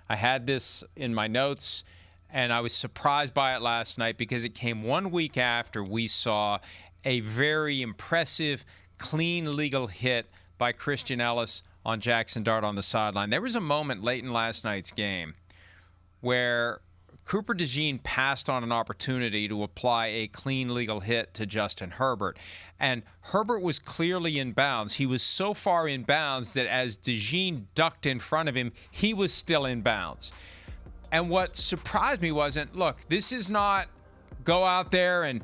I had this in my notes, and I was surprised by it last night because it came 1 week after we saw a very impressive, clean legal hit by Christian Ellis on Jackson Dart on the sideline. There was a moment late in last night's game where Cooper DeJean passed on an opportunity to apply a clean legal hit to Justin Herbert. And Herbert was clearly in bounds. He was so far in bounds that as DeJean ducked in front of him, he was still in bounds. And what surprised me wasn't, look, this is not go out there and,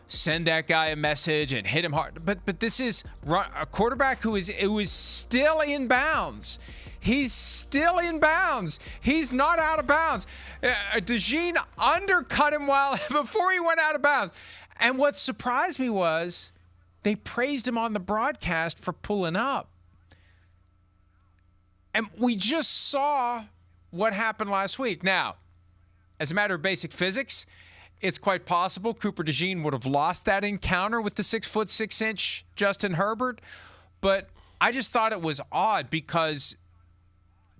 send that guy a message and hit him hard. But this is a quarterback who is still in bounds. He's still in bounds. He's not out of bounds. DeJean undercut him before he went out of bounds. And what surprised me was they praised him on the broadcast for pulling up. And we just saw what happened last week. Now, as a matter of basic physics, it's quite possible Cooper DeJean would have lost that encounter with the 6'6" Justin Herbert. But I just thought it was odd because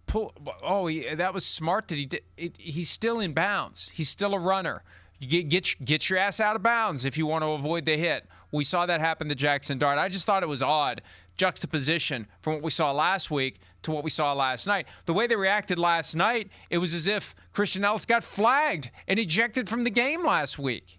that was smart that he did. He's still in bounds. He's still a runner. You get your ass out of bounds if you want to avoid the hit. We saw that happen to Jackson Dart. I just thought it was odd juxtaposition from what we saw last week to what we saw last night. The way they reacted last night, it was as if Christian Ellis got flagged and ejected from the game last week.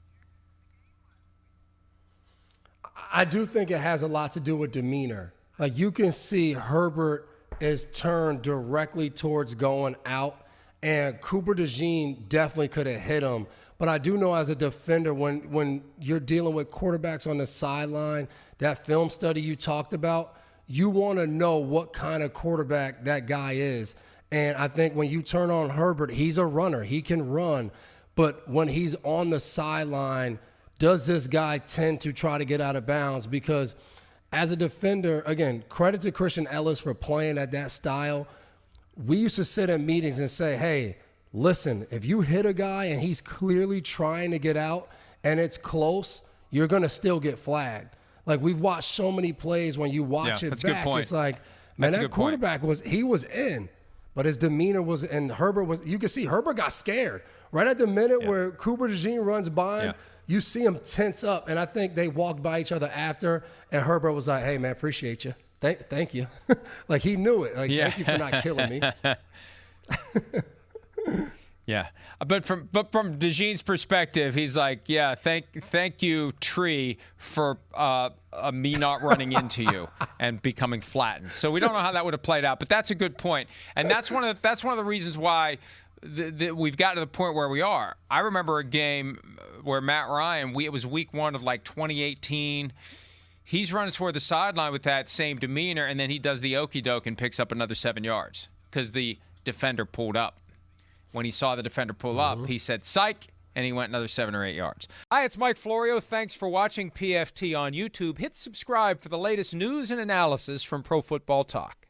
I do think it has a lot to do with demeanor. Like, you can see Herbert is turned directly towards going out, and Cooper DeJean definitely could have hit him. But I do know as a defender, when you're dealing with quarterbacks on the sideline, that film study you talked about, you want to know what kind of quarterback that guy is. And I think when you turn on Herbert, he's a runner. He can run. But when he's on the sideline, does this guy tend to try to get out of bounds? Because as a defender, again, credit to Christian Ellis for playing at that style. We used to sit in meetings and say, hey, listen, if you hit a guy and he's clearly trying to get out and it's close, you're going to still get flagged. Like, we've watched so many plays when you watch it back, it's like, man, that quarterback was in, but his demeanor was, and Herbert was, you can see Herbert got scared. Right at the minute where Cooper DeJean runs by him, you see him tense up, and I think they walked by each other after, and Herbert was like, hey, man, appreciate you. Thank you. Like, he knew it. Like, thank you for not killing me. Yeah, but from DeJean's perspective, he's like, yeah, thank you, Tree, for me not running into you and becoming flattened. So we don't know how that would have played out, but that's a good point, and that's one of the reasons why we've gotten to the point where we are. I remember a game where Matt Ryan, it was week 1 of like 2018. He's running toward the sideline with that same demeanor, and then he does the okey doke and picks up another 7 yards because the defender pulled up. When he saw the defender pull up, he said, psych, and he went another 7 or 8 yards. Hi, it's Mike Florio. Thanks for watching PFT on YouTube. Hit subscribe for the latest news and analysis from Pro Football Talk.